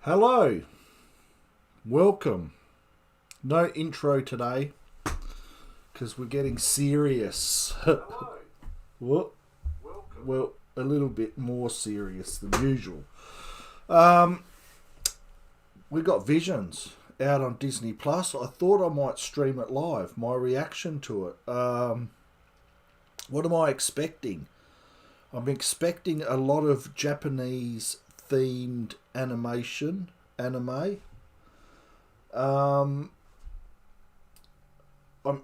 Hello, welcome. No intro today because we're getting serious. What? Well, a little bit more serious than usual. We got Visions out on Disney Plus. I thought I might stream it live. My reaction to it. What am I expecting? I'm expecting a lot of Japanese themed anime. I'm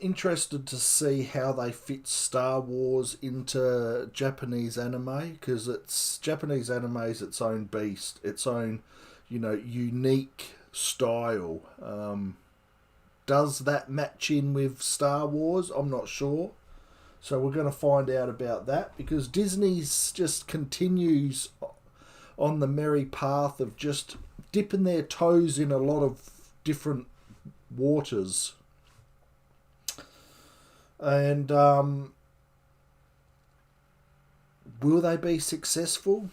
interested to see how they fit Star Wars into Japanese anime because it's Japanese anime is its own beast, its own, unique style. Does that match in with Star Wars? I'm not sure. So we're going to find out about that because Disney's just continues on the merry path of just dipping their toes in a lot of different waters. And will they be successful?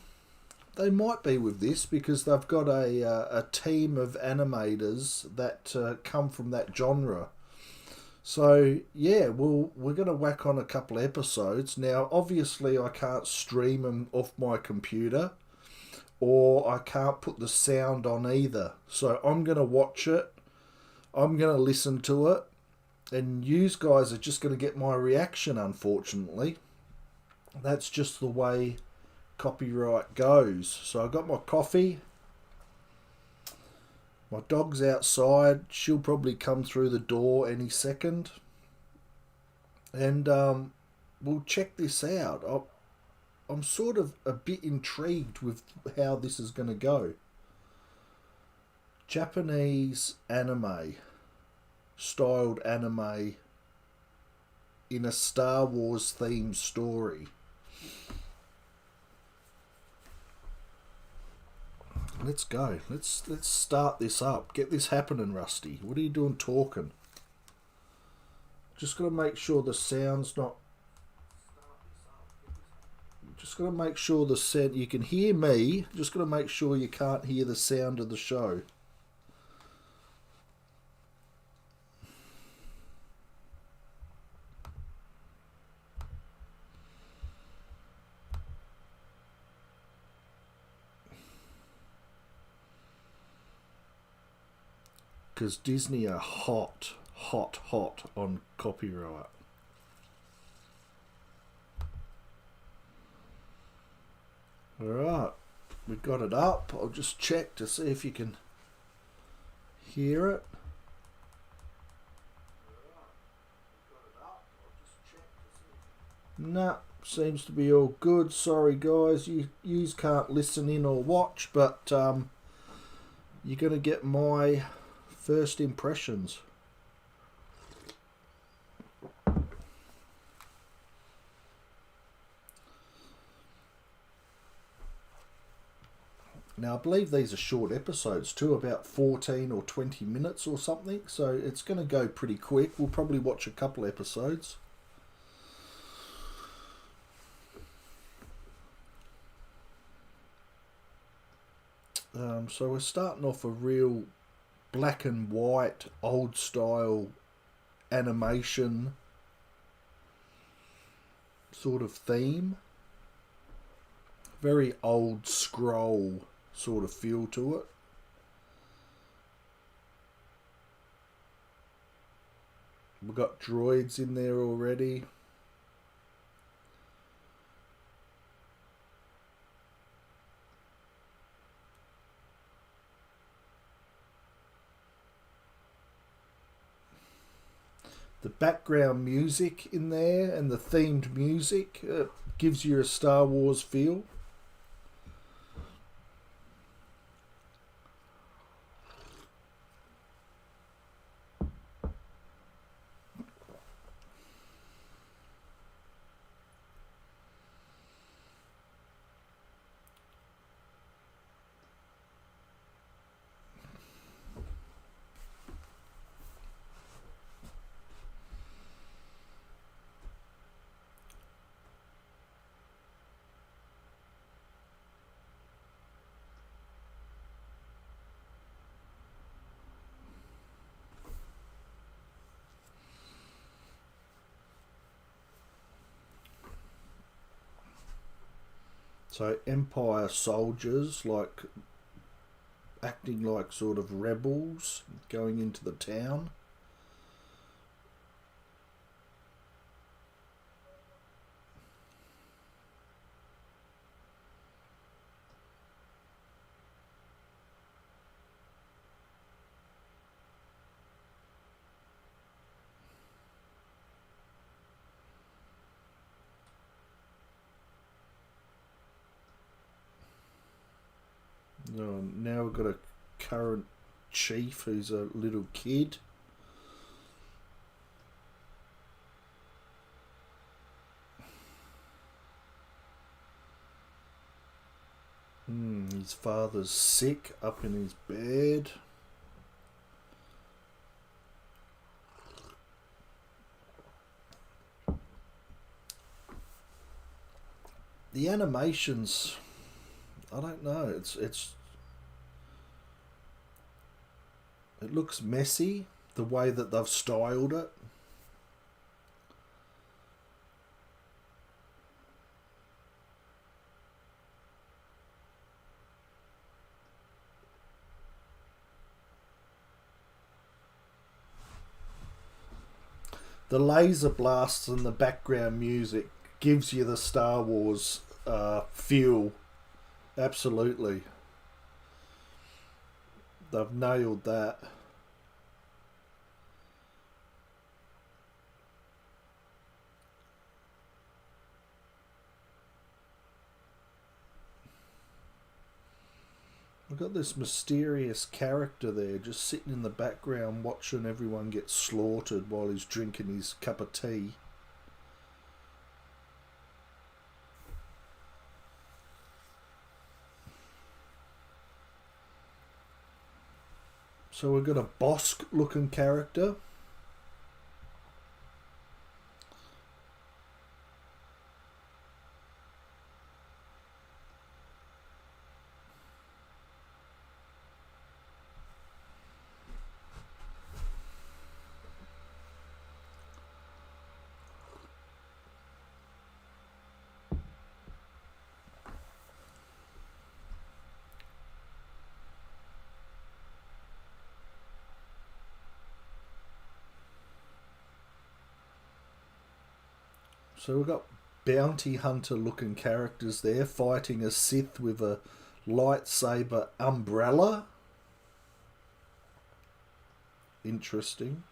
They might be with this because they've got a team of animators that come from that genre. So yeah, we're going to whack on a couple of episodes. Now, obviously, I can't stream them off my computer, or I can't put the sound on either. So I'm going to watch it. I'm going to listen to it, and you guys are just going to get my reaction. Unfortunately, that's just the way copyright goes. So I got my coffee. My dog's outside. She'll probably come through the door any second. And we'll check this out. I'm sort of a bit intrigued with how this is going to go. Japanese anime, styled anime in a Star Wars themed story. Let's go. Let's start this up. Get this happening, Rusty. What are you doing talking? Just got to make sure the sound's not. Just got to make sure the sound. You can hear me. Just got to make sure you can't hear the sound of the show. Because Disney are hot on copyright. Alright, we've got it up. I'll just check to see if you can hear it. Nah, seems to be all good. Sorry guys, you can't listen in or watch, but you're going to get my first impressions. Now I believe these are short episodes too, about 14 or 20 minutes or something, so it's going to go pretty quick. We'll probably watch a couple episodes. So we're starting off a real black and white, old style animation sort of theme. Very old scroll sort of feel to it. We've got droids in there already. The background music in there and the themed music gives you a Star Wars feel. So Empire soldiers, like acting like sort of rebels, going into the town. Now we've got a current chief who's a little kid. His father's sick, up in his bed. The animations, I don't know. It looks messy, the way that they've styled it. The laser blasts and the background music gives you the Star Wars feel. Absolutely. They've nailed that. We've got this mysterious character there just sitting in the background watching everyone get slaughtered while he's drinking his cup of tea. So we've got a Bosk looking character. So we've got bounty hunter looking characters there fighting a Sith with a lightsaber umbrella. Interesting.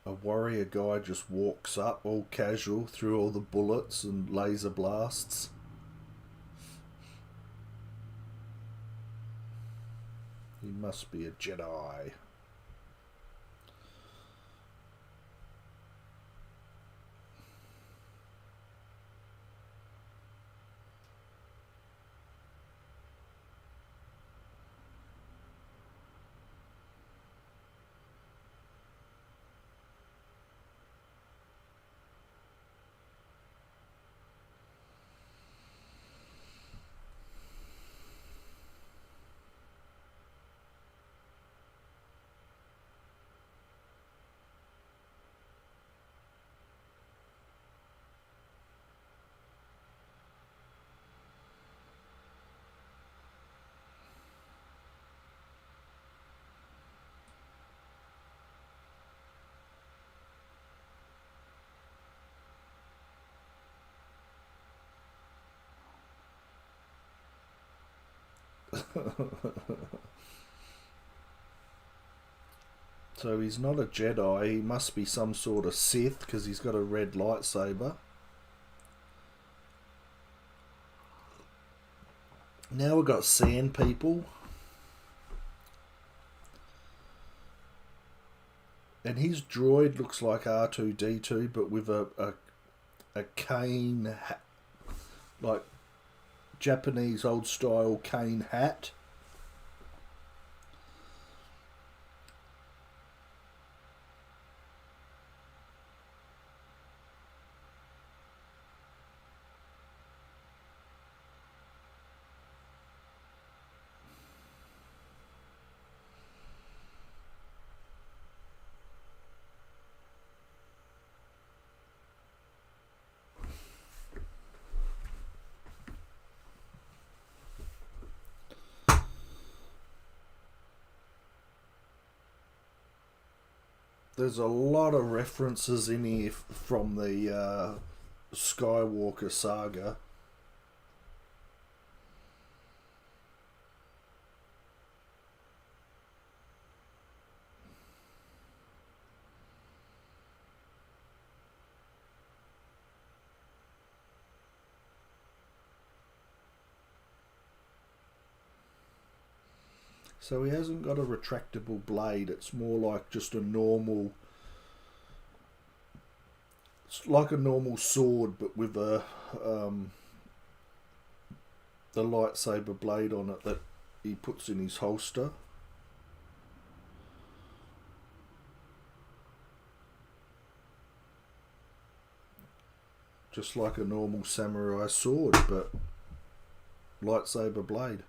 A warrior guy just walks up all casual through all the bullets and laser blasts. He must be a Jedi. So he's not a Jedi, he must be some sort of Sith because he's got a red lightsaber. Now we've got Sand People. And his droid looks like R2D2, but with a cane, like Japanese old style cane hat. There's a lot of references in here from the Skywalker saga. So he hasn't got a retractable blade. It's more like just a normal. It's like a normal sword, but with the lightsaber blade on it that he puts in his holster. Just like a normal samurai sword, but lightsaber blade.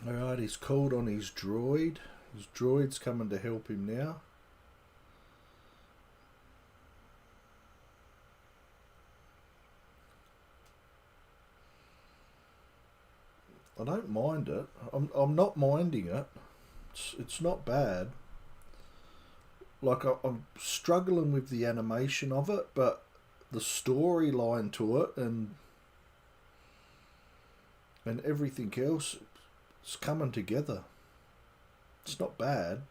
Alright, he's called on his droid. His droid's coming to help him now. I don't mind it. I'm not minding it. It's not bad. Like I'm struggling with the animation of it, but the storyline to it and everything else, it's coming together. It's not bad.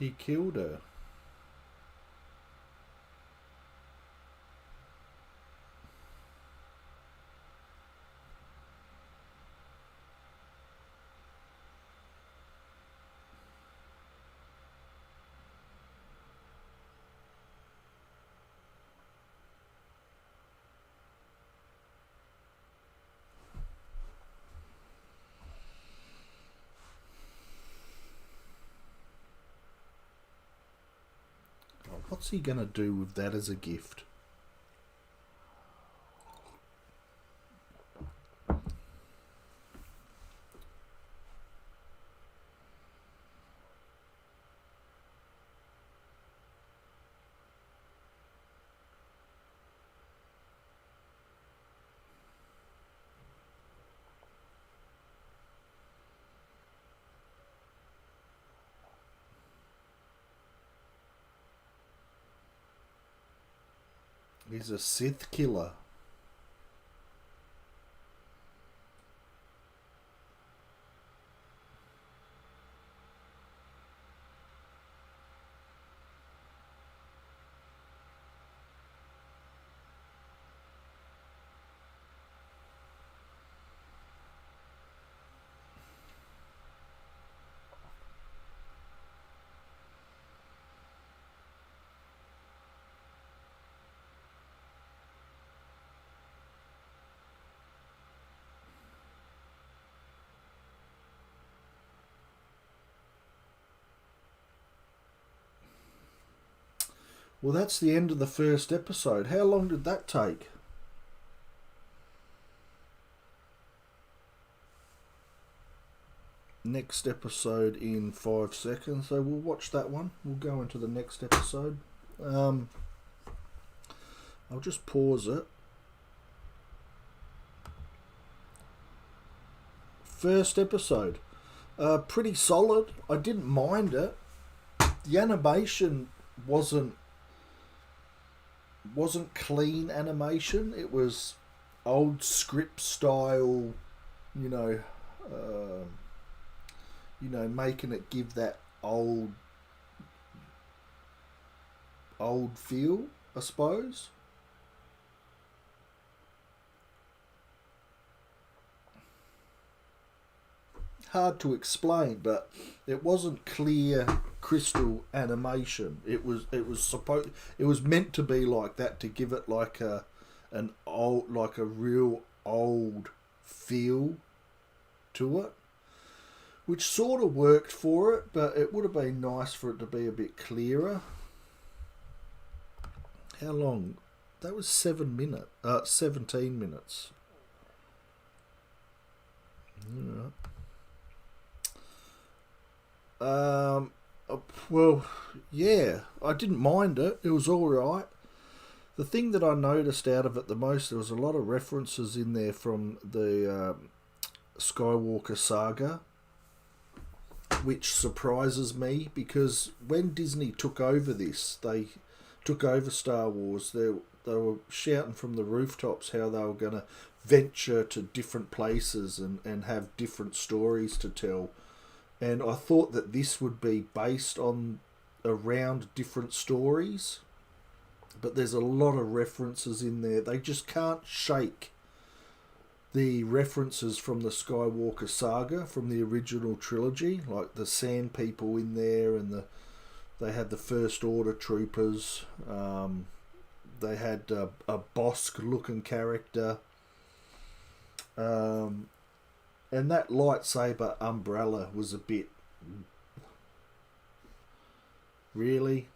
He killed her. What's he going to do with that as a gift? He's a Sith killer. Well, that's the end of the first episode. How long did that take? Next episode in 5 seconds. So we'll watch that one. We'll go into the next episode. I'll just pause it. First episode. Pretty solid. I didn't mind it. The animation wasn't clean animation. It was old script style, making it give that old feel, I suppose. Hard to explain, but it wasn't clear crystal animation. It was meant to be like that, to give it like a real old feel to it, which sort of worked for it, but it would have been nice for it to be a bit clearer. How long? That was 17 minutes. Yeah. Well, yeah, I didn't mind it. It was all right. The thing that I noticed out of it the most, there was a lot of references in there from the Skywalker saga, which surprises me, because when Disney took over this, they took over Star Wars, they were shouting from the rooftops how they were going to venture to different places and have different stories to tell. And I thought that this would be based on around different stories, but there's a lot of references in there. They just can't shake the references from the Skywalker saga, from the original trilogy, like the Sand People in there, and they had the First Order troopers. They had a Bossk-looking character. And that lightsaber umbrella was a bit... Really?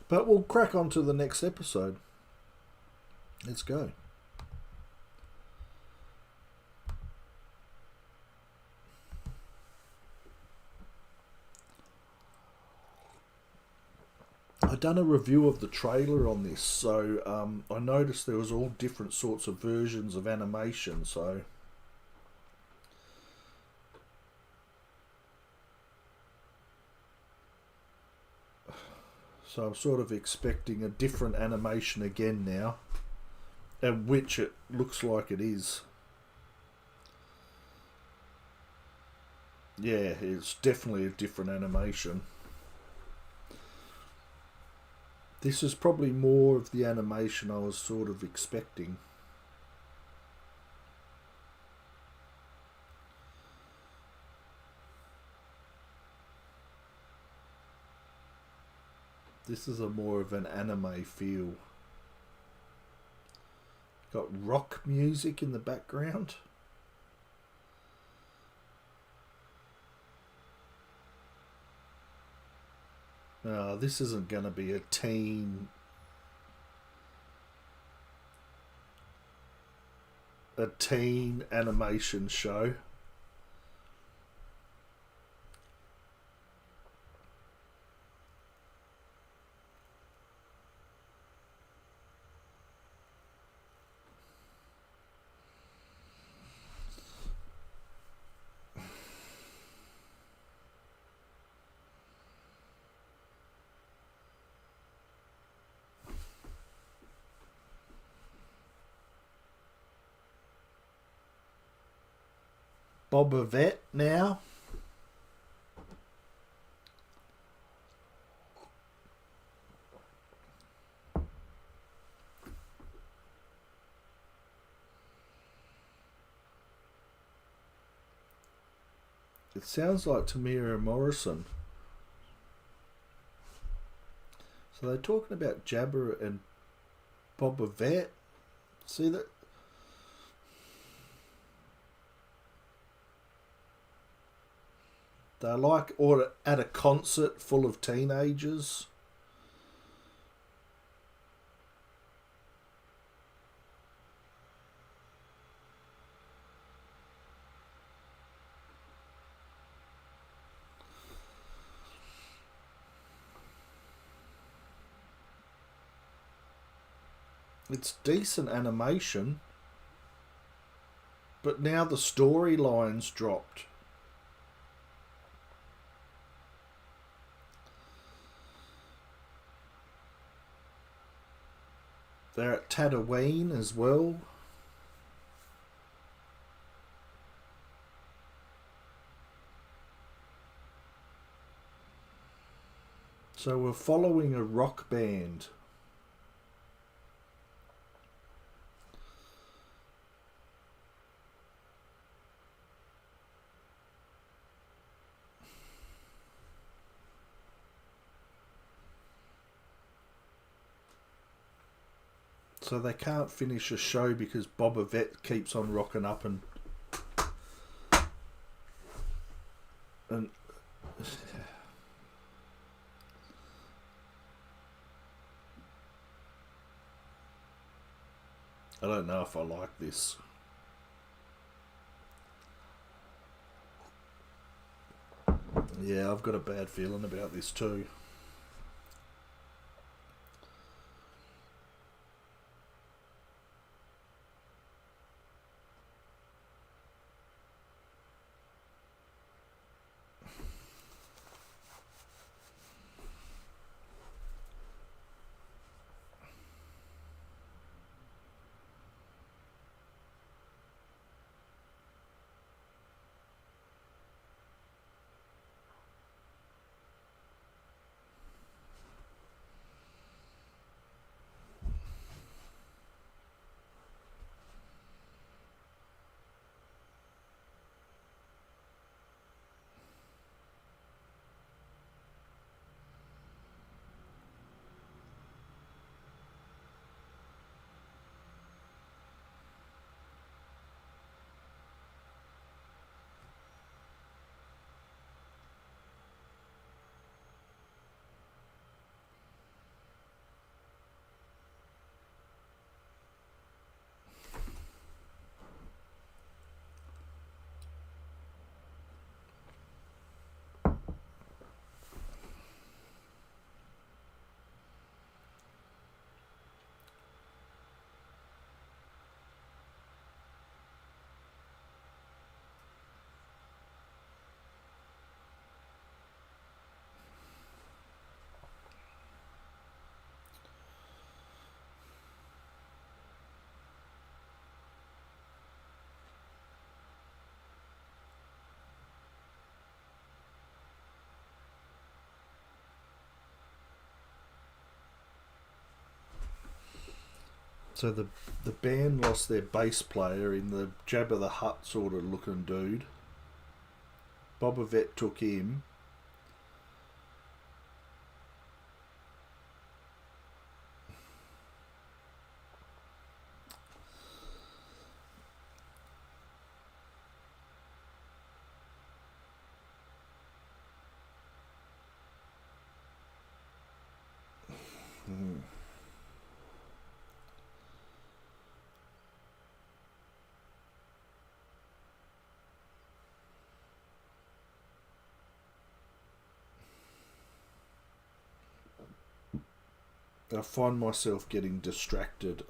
But we'll crack on to the next episode. Let's go. I've done a review of the trailer on this, so I noticed there was all different sorts of versions of animation, so I'm sort of expecting a different animation again now, and which it looks like it is. Yeah, it's definitely a different animation. This is probably more of the animation I was sort of expecting. This is a more of an anime feel. Got rock music in the background. This isn't going to be a teen animation show. Boba Fett now. It sounds like Tamira Morrison. So they're talking about Jabba and Boba Fett. See that? They're like, or at a concert full of teenagers. It's decent animation, but now the storyline's dropped. They're at Tatooine as well. So we're following a rock band. So they can't finish a show because Boba Fett keeps on rocking up and I don't know if I like this. Yeah, I've got a bad feeling about this too. So the band lost their bass player in the Jabba the Hutt sort of looking dude. Boba Fett took him. I find myself getting distracted.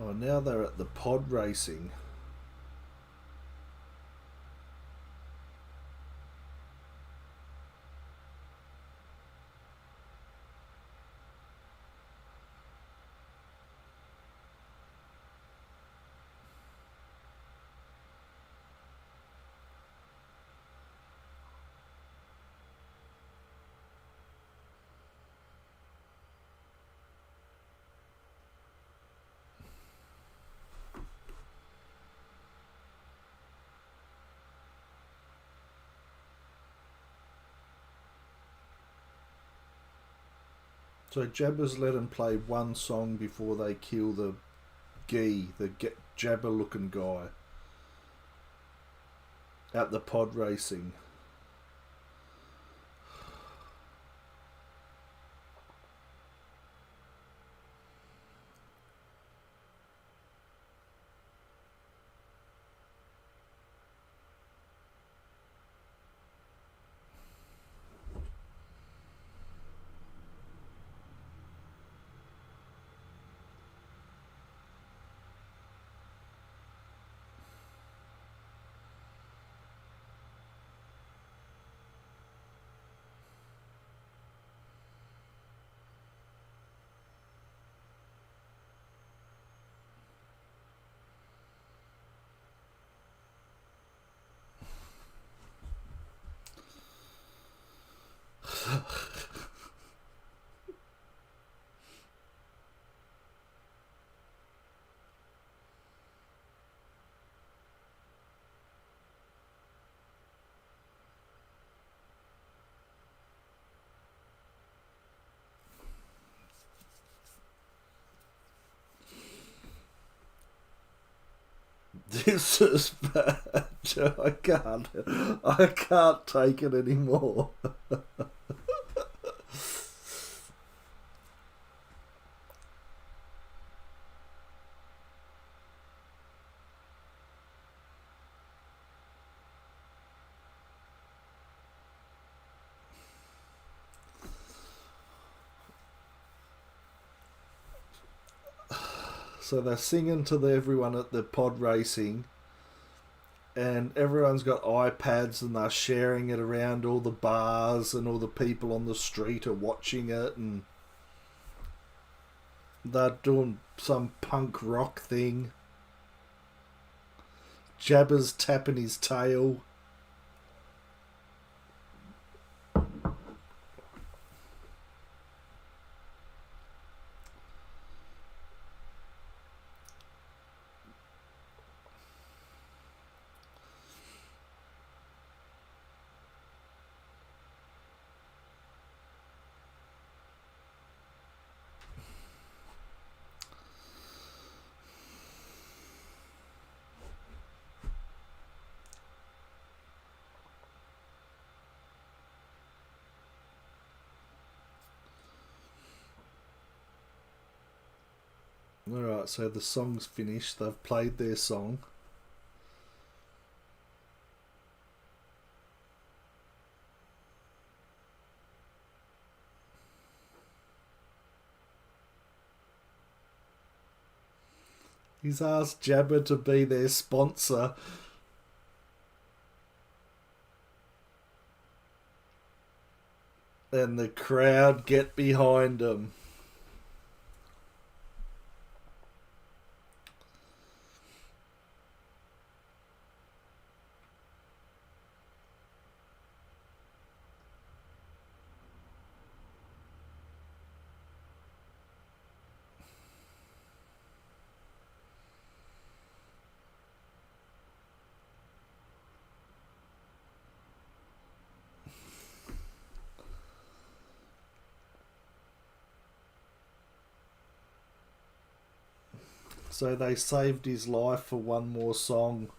Oh, now they're at the pod racing. So Jabba's let him play one song before they kill the Jabba looking guy at the pod racing. This is bad. I can't take it anymore. So they're singing to everyone at the pod racing, and everyone's got iPads and they're sharing it around all the bars, and all the people on the street are watching it, and they're doing some punk rock thing. Jabba's tapping his tail. Alright, so the song's finished. They've played their song. He's asked Jabba to be their sponsor. And the crowd get behind him. So they saved his life for one more song.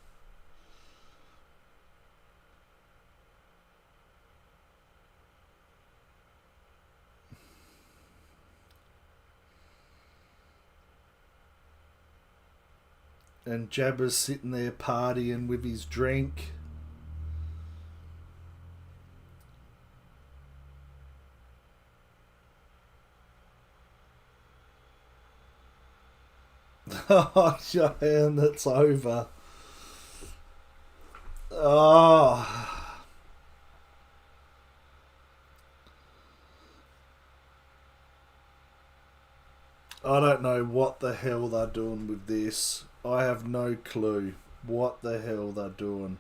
And Jabba's sitting there partying with his drink. Oh, and it's over. Oh. I don't know what the hell they're doing with this. I have no clue what the hell they're doing.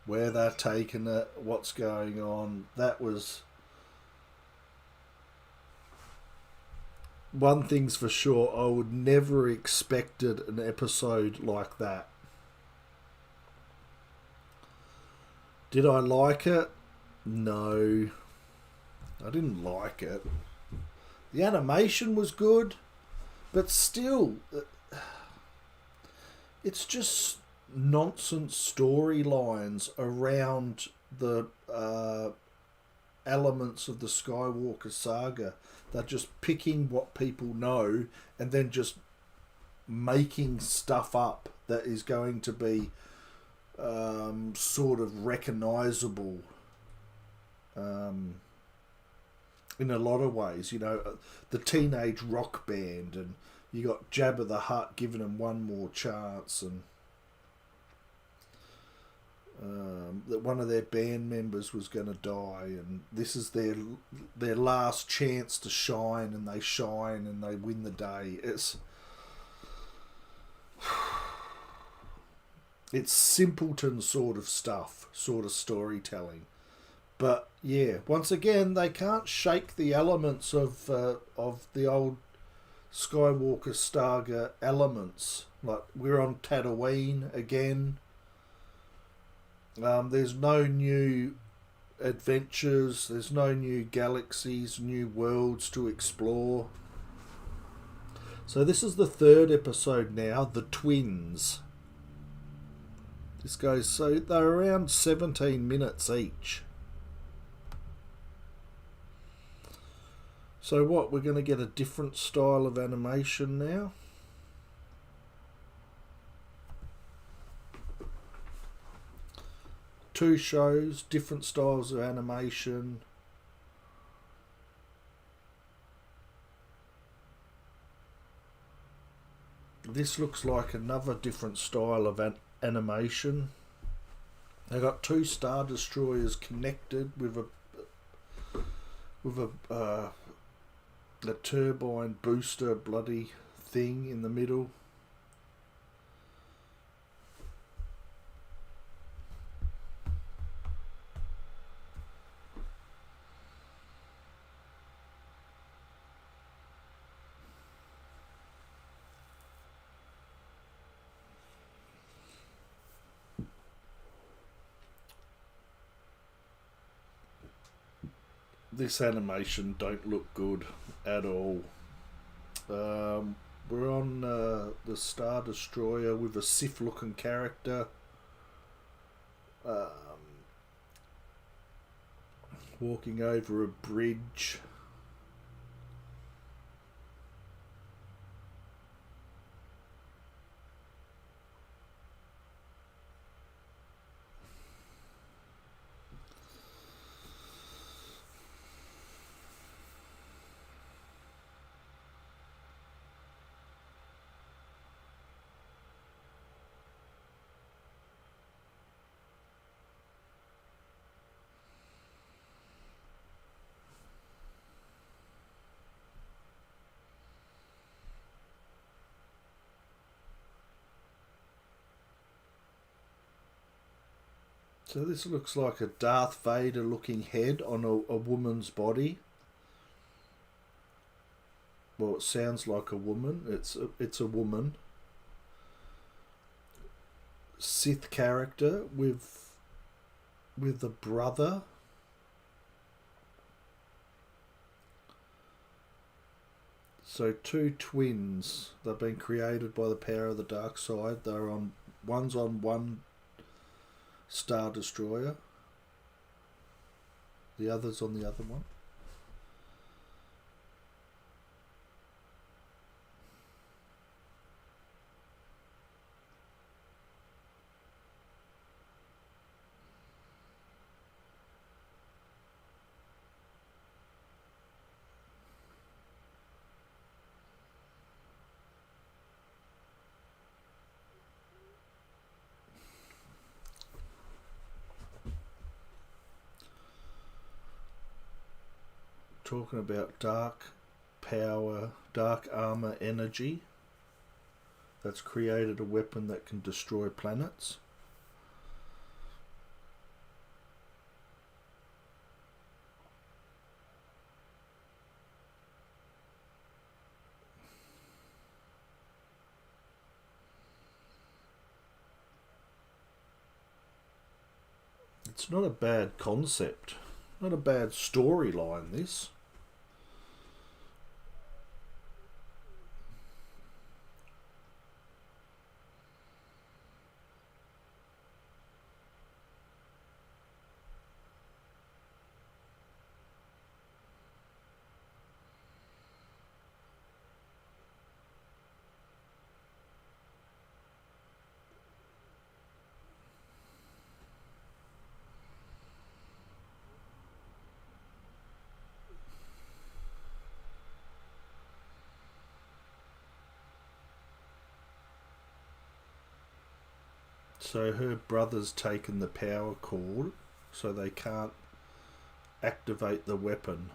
Where they're taking it, what's going on. That was... One thing's for sure, I would never expected an episode like that. Did I like it? No. I didn't like it. The animation was good, but still, it's just nonsense storylines around the elements of the Skywalker saga. They're just picking what people know and then just making stuff up that is going to be sort of recognisable in a lot of ways. You know, the teenage rock band, and you got Jabba the Hutt giving them one more chance, and that one of their band members was going to die, and this is their last chance to shine, and they shine and they win the day. It's simpleton sort of stuff, sort of storytelling. But yeah, once again, they can't shake the elements of the old Skywalker saga elements. Like, we're on Tatooine again. There's no new adventures. There's no new galaxies, new worlds to explore. So this is the third episode now, The Twins. This goes, so they're around 17 minutes each. So what, we're going to get a different style of animation now? Two shows, different styles of animation. This looks like another different style of animation. They got two Star Destroyers connected with a turbine booster bloody thing in the middle. This animation don't look good at all. We're on the Star Destroyer with a Sith looking character walking over a bridge. So this looks like a Darth Vader looking head on a woman's body. Well, it sounds like a woman. It's a woman. Sith character with the brother. So two twins. They've been created by the power of the dark side. One's on one Star Destroyer. The other's on the other one. Talking about dark power, dark armor energy that's created a weapon that can destroy planets. It's not a bad concept, not a bad storyline, this. So her brother's taken the power cord, so they can't activate the weapon.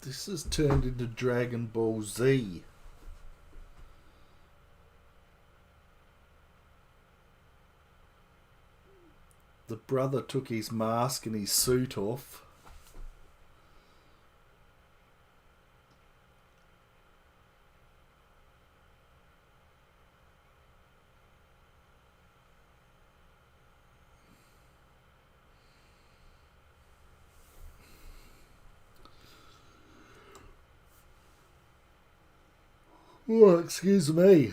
This has turned into Dragon Ball Z. The brother took his mask and his suit off. Oh, excuse me.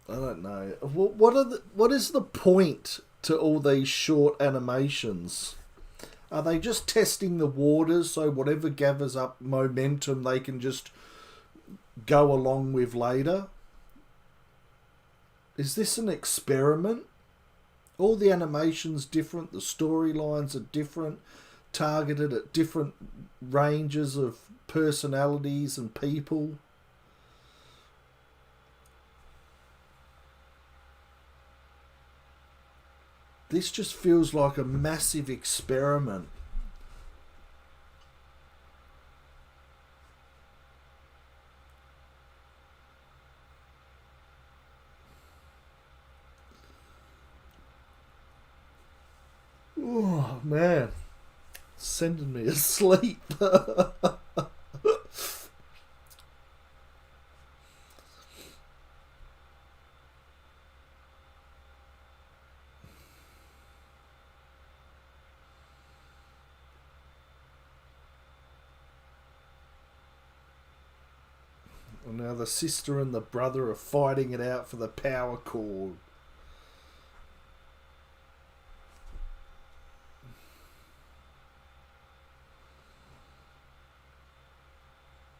I don't know. What is the point to all these short animations? Are they just testing the waters so whatever gathers up momentum they can just go along with later? Is this an experiment? All the animations different, the storylines are different, targeted at different ranges of personalities and people. This just feels like a massive experiment. Oh, man. Sending me asleep. Now the sister and the brother are fighting it out for the power cord.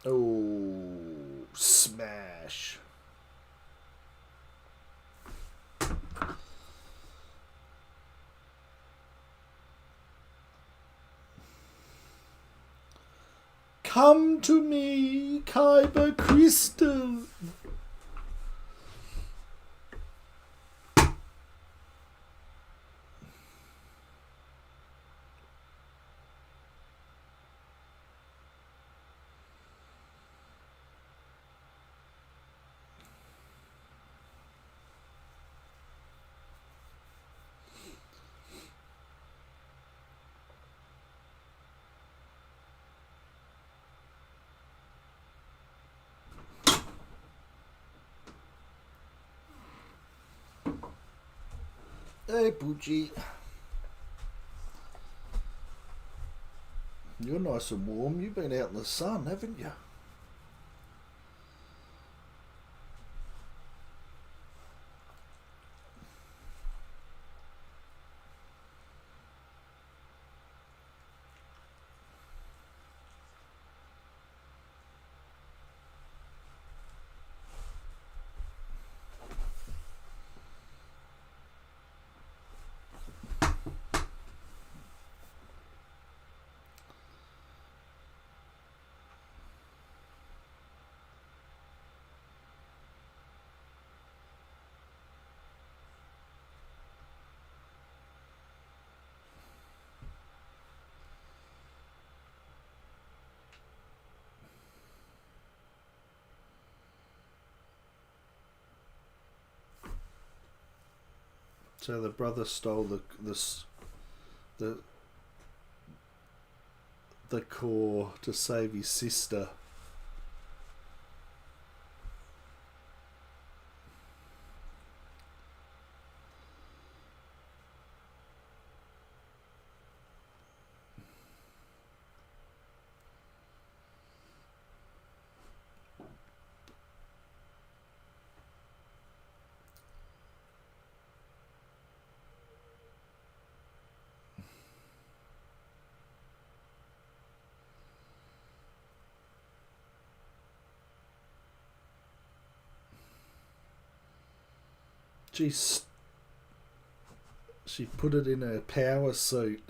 Oh, smash. Come to me, Kyber Crystal. Hey, Poochie. You're nice and warm. You've been out in the sun, haven't you? So the brother stole the the core to save his sister. She put it in her power suit.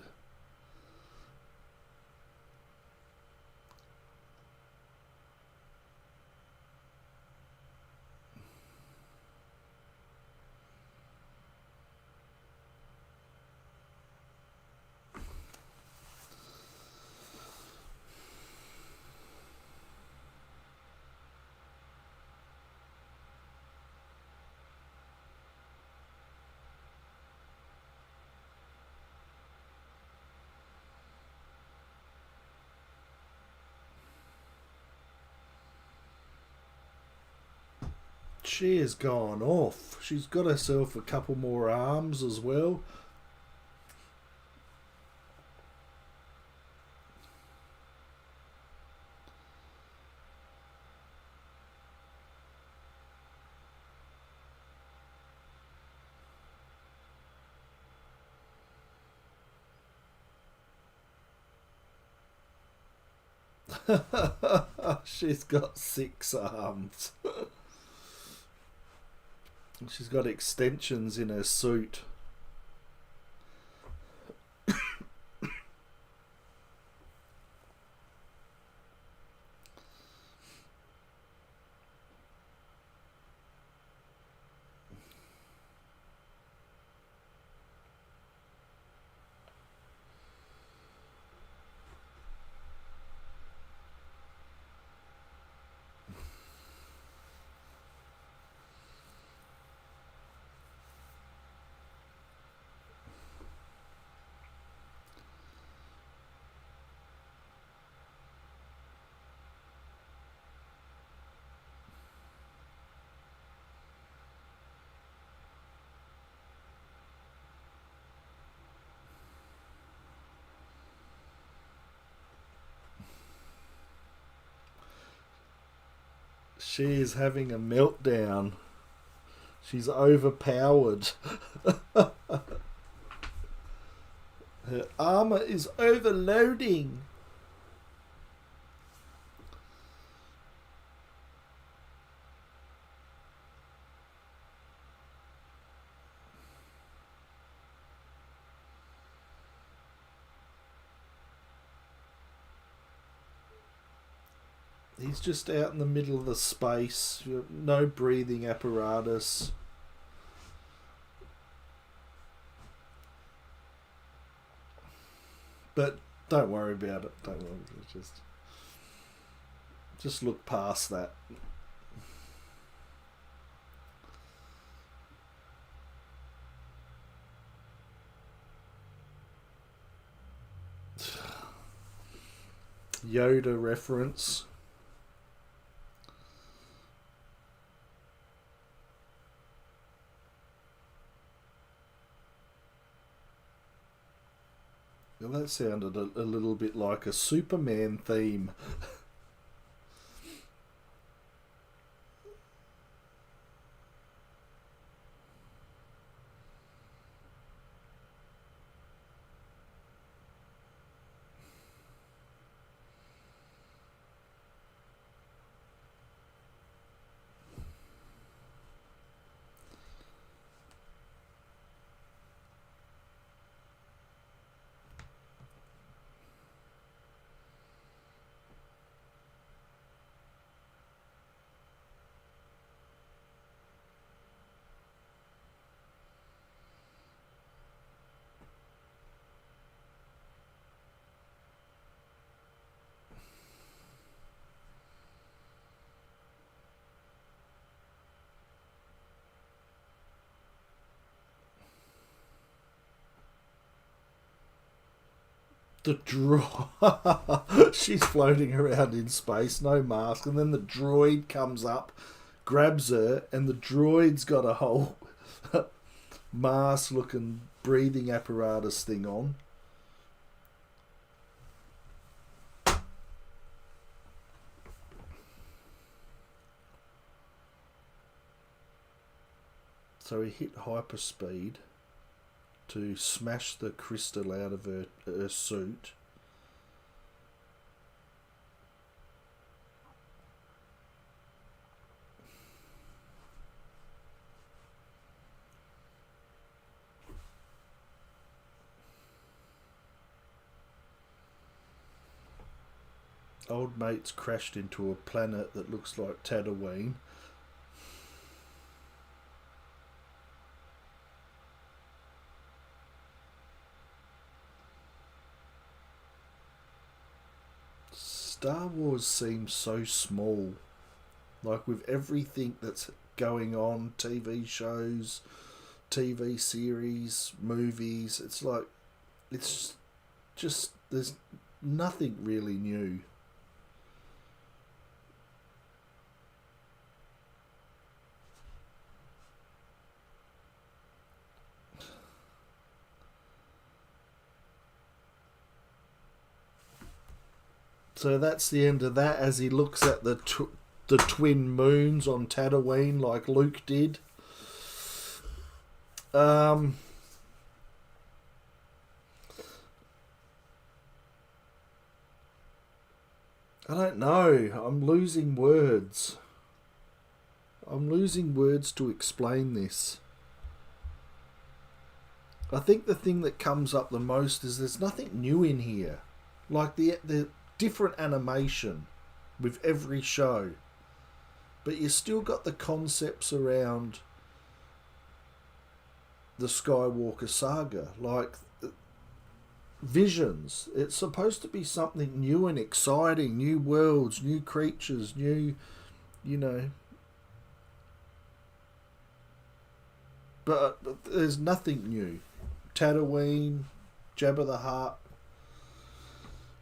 She has gone off. She's got herself a couple more arms as well. She's got 6 arms. She's got extensions in her suit. She is having a meltdown. She's overpowered. Her armor is overloading. He's just out in the middle of the space. No breathing apparatus. But don't worry about it. Don't worry. Just look past that. Yoda reference. Well, that sounded a little bit like a Superman theme. The droid. She's floating around in space, no mask, and then the droid comes up, grabs her, and the droid's got a whole mask-looking breathing apparatus thing on. So he hit hyperspeed to smash the crystal out of her suit. Old mate's crashed into a planet that looks like Tatooine. Star Wars seems so small. Like with everything that's going on, TV shows, TV series, movies, it's like, it's just, there's nothing really new. So that's the end of that as he looks at the twin moons on Tatooine like Luke did. I don't know. I'm losing words. I'm losing words to explain this. I think the thing that comes up the most is there's nothing new in here. Like the different animation with every show. But you still got the concepts around the Skywalker saga. Like Visions. It's supposed to be something new and exciting. New worlds, new creatures, new, you know. But there's nothing new. Tatooine, Jabba the Hutt.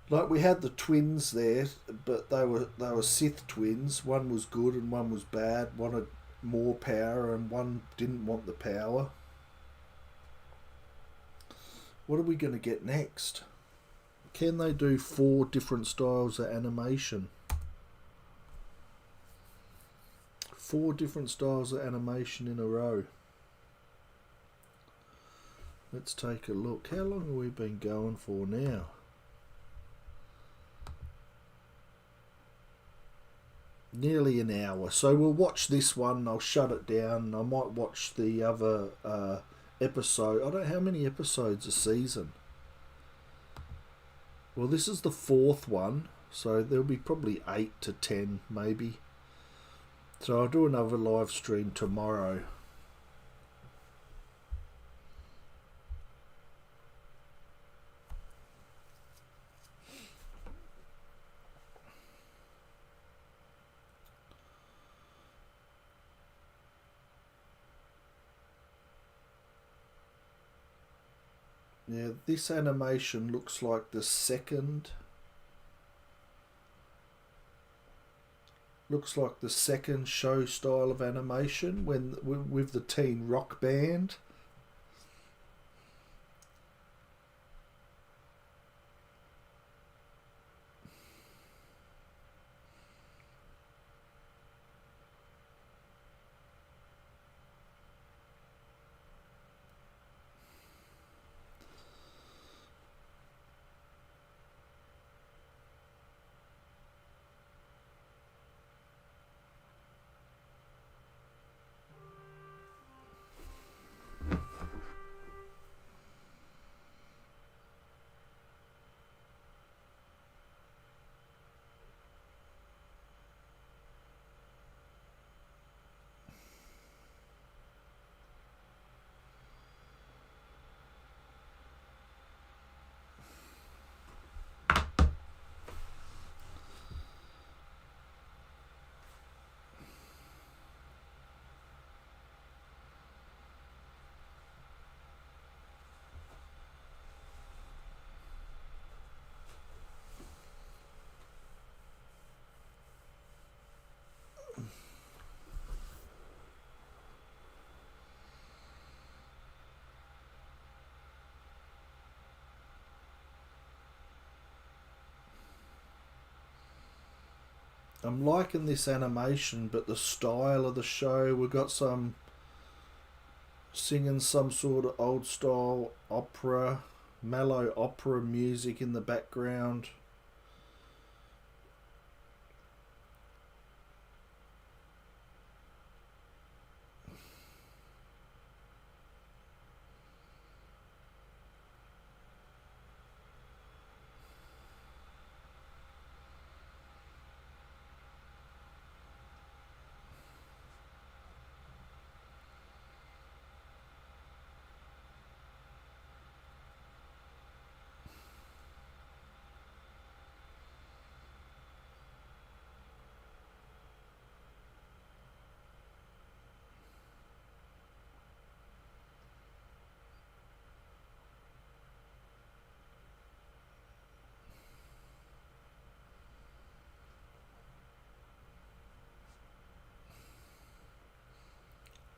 Like we had the twins there, but they were Sith twins. One was good and one was bad. One had more power and one didn't want the power. What are we going to get next? Can they do 4 different styles of animation? 4 different styles of animation in a row. Let's take a look. How long have we been going for now? Nearly an hour. So we'll watch this one. I'll shut it down. I might watch the other episode. I don't know how many episodes a season. Well, this is the 4th one. So there'll be probably 8 to 10 maybe. So I'll do another live stream tomorrow. Yeah, this animation looks like the second. Looks like the second show style of animation when with the teen rock band. I'm liking this animation, but the style of the show, we've got some singing some sort of old style opera, mellow opera music in the background.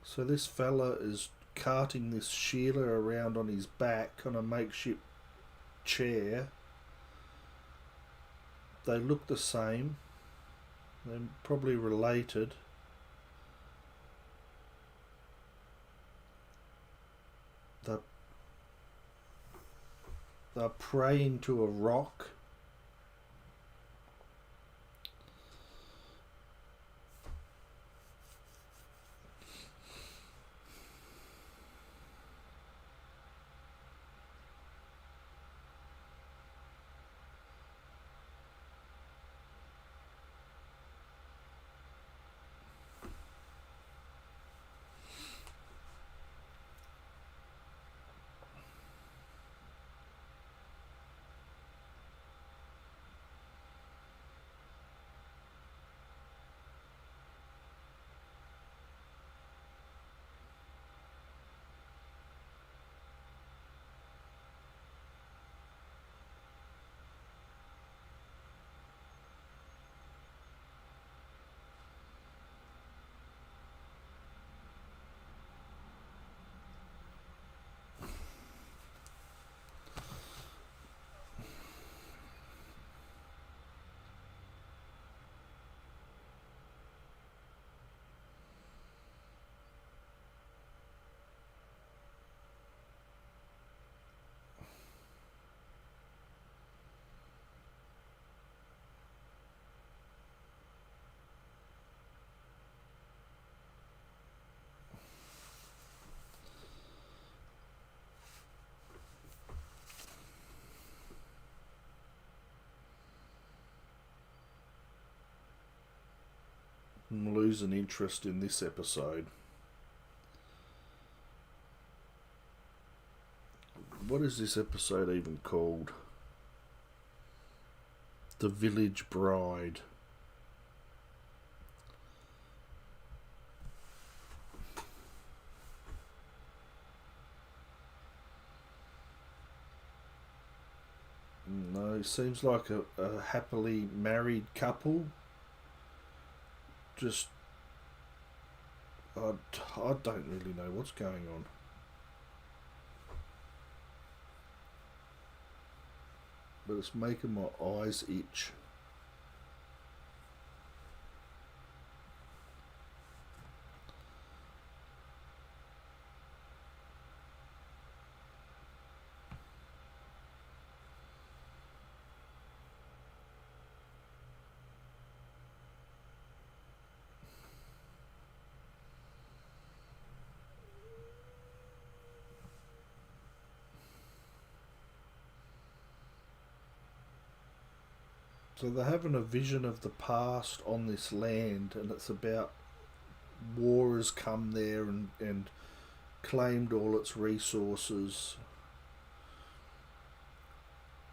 So this fella is carting this Sheila around on his back on a makeshift chair. They look the same. They're probably related. They're, they're praying to a rock. I'm losing interest in this episode. What is this episode even called? The Village Bride. No, it seems like a happily married couple. Just, I don't really know what's going on. But it's making my eyes itch. So they're having a vision of the past on this land, and it's about war has come there and claimed all its resources,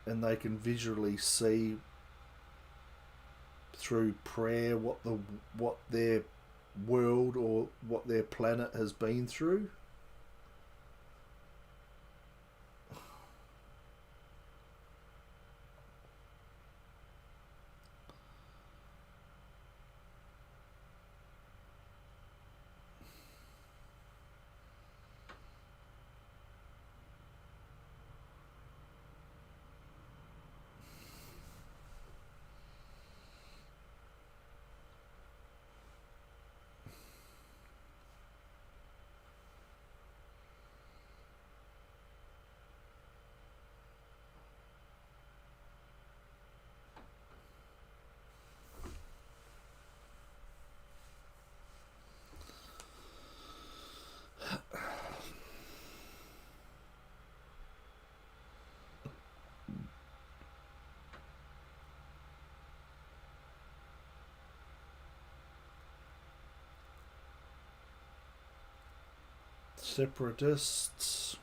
and they can visually see through prayer what their world or what their planet has been through. Separatists.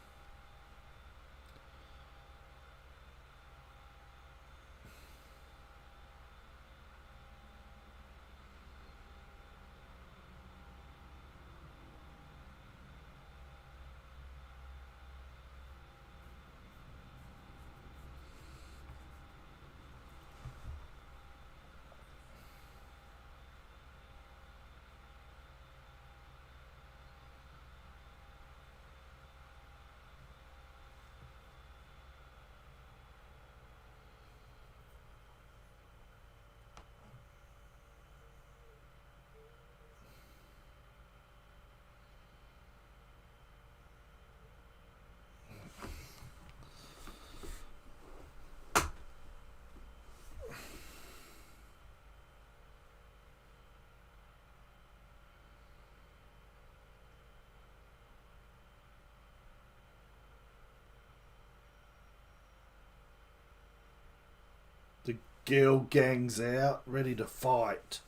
The girl gang's out, ready to fight.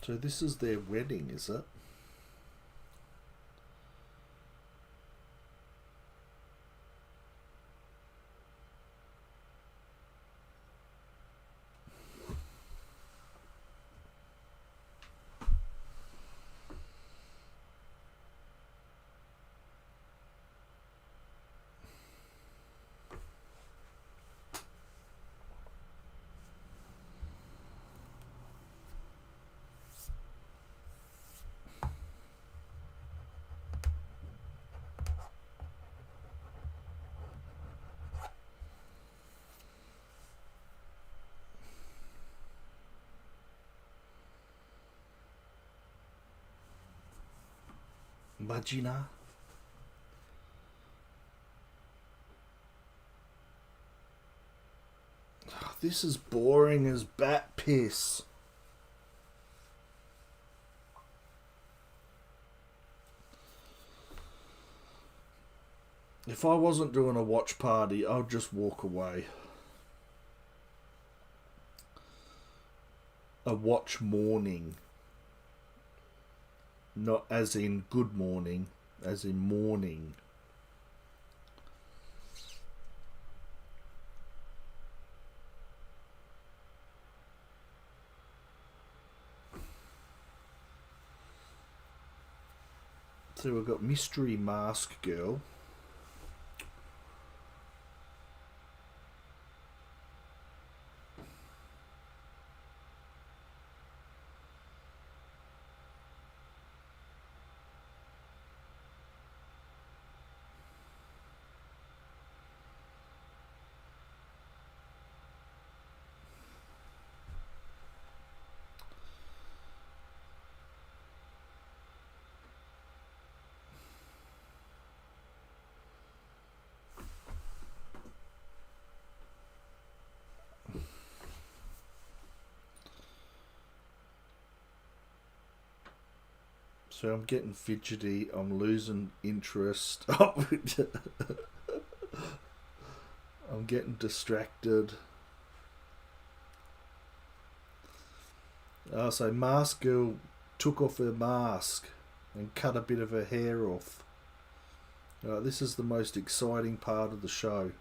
So this is their wedding, is it? Imagina. This is boring as bat piss. If I wasn't doing a watch party, I'd just walk away. A watch morning. Not as in good morning, as in morning. So we've got Mystery Mask Girl. So I'm getting fidgety, I'm losing interest. I'm getting distracted. So Mask Girl took off her mask and cut a bit of her hair off. This is the most exciting part of the show.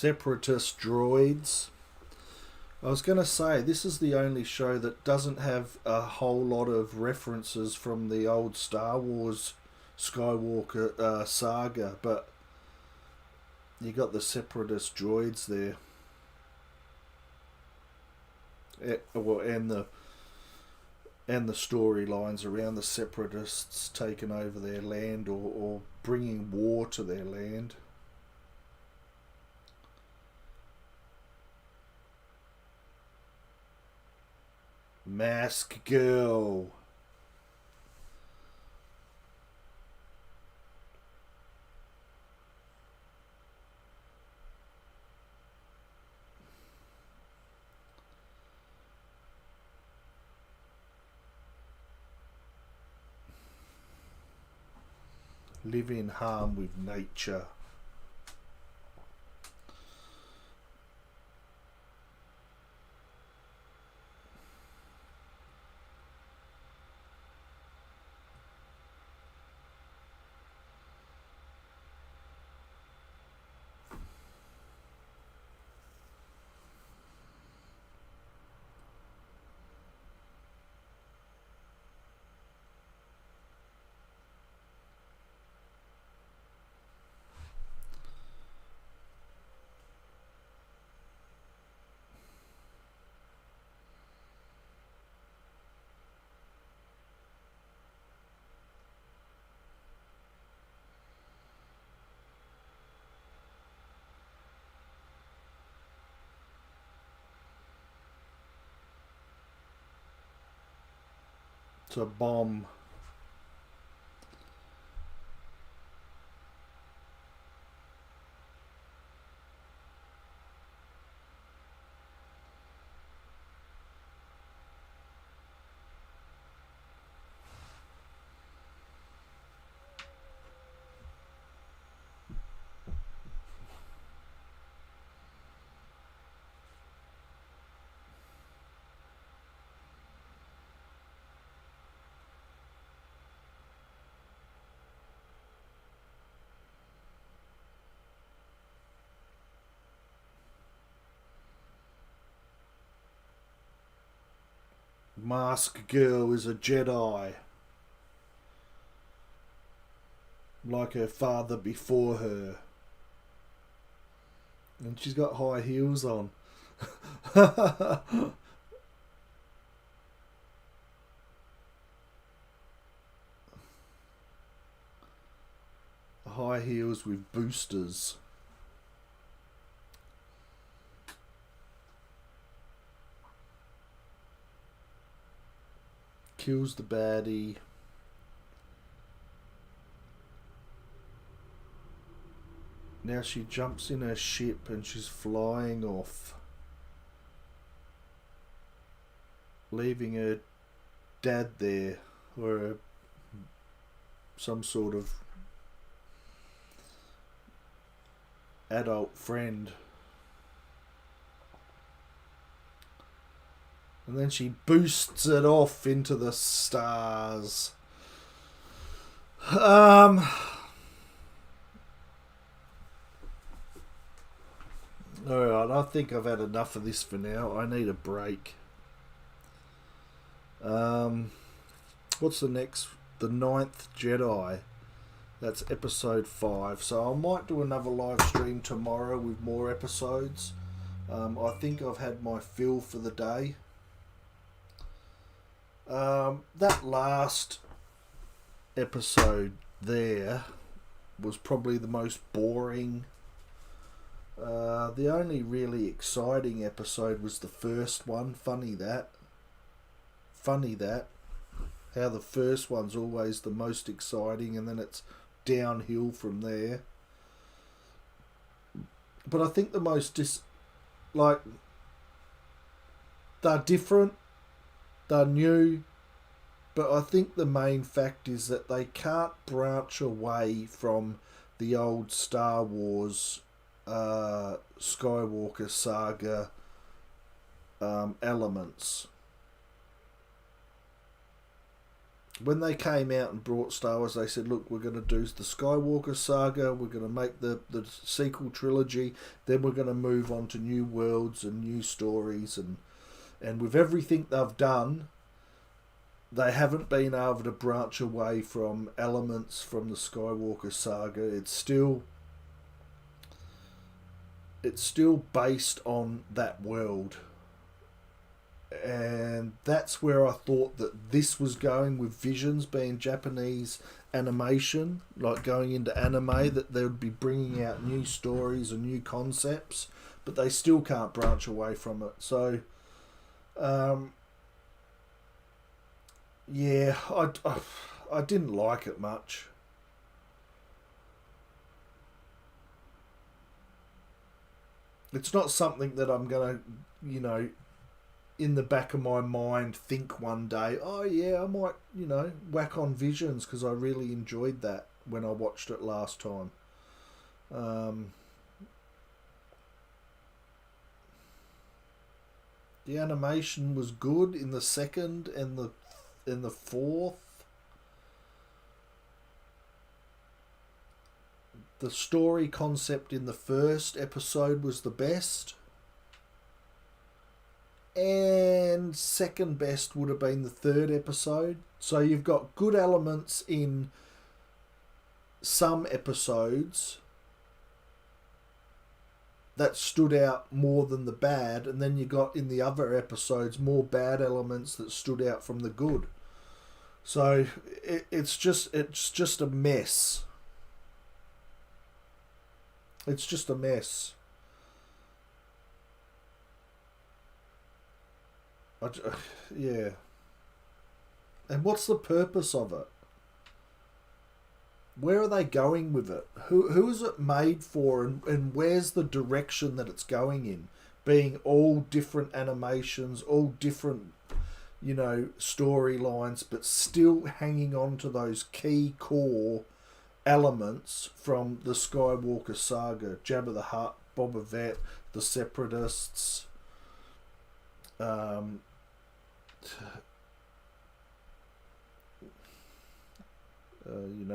Separatist droids. I was going to say, this is the only show that doesn't have a whole lot of references from the old Star Wars Skywalker saga, but you got the Separatist droids there. And the storylines around the Separatists taking over their land or bringing war to their land. Mask Girl. Live in harm with nature. It's a bomb. Mask Girl is a Jedi, like her father before her, and she's got high heels on. High heels with boosters. Kills the baddie. Now she jumps in her ship and she's flying off, leaving her dad there, or some sort of adult friend. And then she boosts it off into the stars. Alright, I think I've had enough of this for now. I need a break. What's the next? The Ninth Jedi. That's episode 5. So I might do another live stream tomorrow with more episodes. I think I've had my fill for the day. That last episode there was probably the most boring. The only really exciting episode was the first one. Funny that. How the first one's always the most exciting and then it's downhill from there. But I think the most they're different, they're new, but I think the main fact is that they can't branch away from the old Star Wars Skywalker saga elements. when they came out and brought Star Wars, they said, look, we're going to do the Skywalker saga, we're going to make the sequel trilogy, then we're going to move on to new worlds and new stories, and with everything they've done, they haven't been able to branch away from elements from the Skywalker saga. It's still based on that world. And that's where I thought that this was going, with Visions being Japanese animation, like going into anime, that they would be bringing out new stories and new concepts, but they still can't branch away from it. So, yeah, I didn't like it much. It's not something that I'm going to, in the back of my mind think one day, oh yeah, I might, whack on Visions, because I really enjoyed that when I watched it last time. The animation was good in the second and the fourth. The story concept in the first episode was the best. And second best would have been the third episode. So you've got good elements in some episodes that stood out more than the bad, and then you got in the other episodes more bad elements that stood out from the good. So it's just a mess. It's just a mess. Yeah. And what's the purpose of it? Where are they going with it? Who is it made for, and where's the direction that it's going in? Being all different animations, all different, storylines, but still hanging on to those key core elements from the Skywalker saga. Jabba the Hutt, Boba Fett, the Separatists,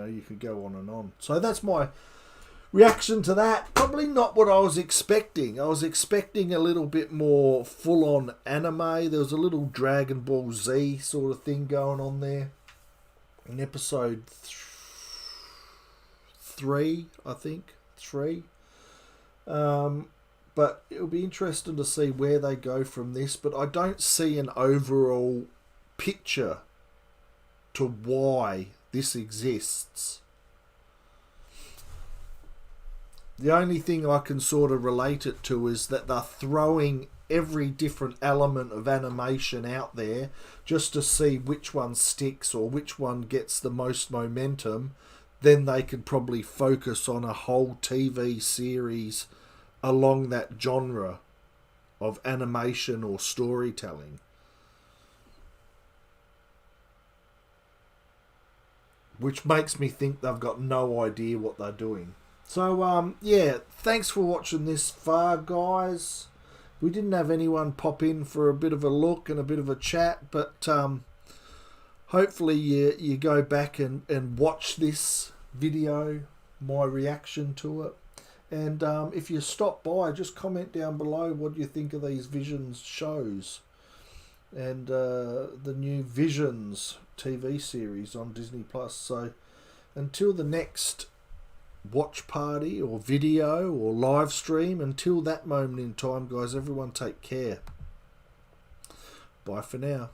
you could go on and on. So that's my reaction to that. Probably not what I was expecting. I was expecting a little bit more full-on anime. There was a little Dragon Ball Z sort of thing going on there. In episode 3, I think. 3. But it'll be interesting to see where they go from this. But I don't see an overall picture to why this exists. The only thing I can sort of relate it to is that they're throwing every different element of animation out there just to see which one sticks or which one gets the most momentum. Then they could probably focus on a whole TV series along that genre of animation or storytelling. Which makes me think they've got no idea what they're doing. So, thanks for watching this far, guys. We didn't have anyone pop in for a bit of a look and a bit of a chat, but hopefully you go back and watch this video, my reaction to it. And if you stop by, just comment down below what you think of these Visions shows and the new Visions TV series on Disney Plus. So until the next watch party or video or live stream, until that moment in time, guys, everyone take care. Bye for now.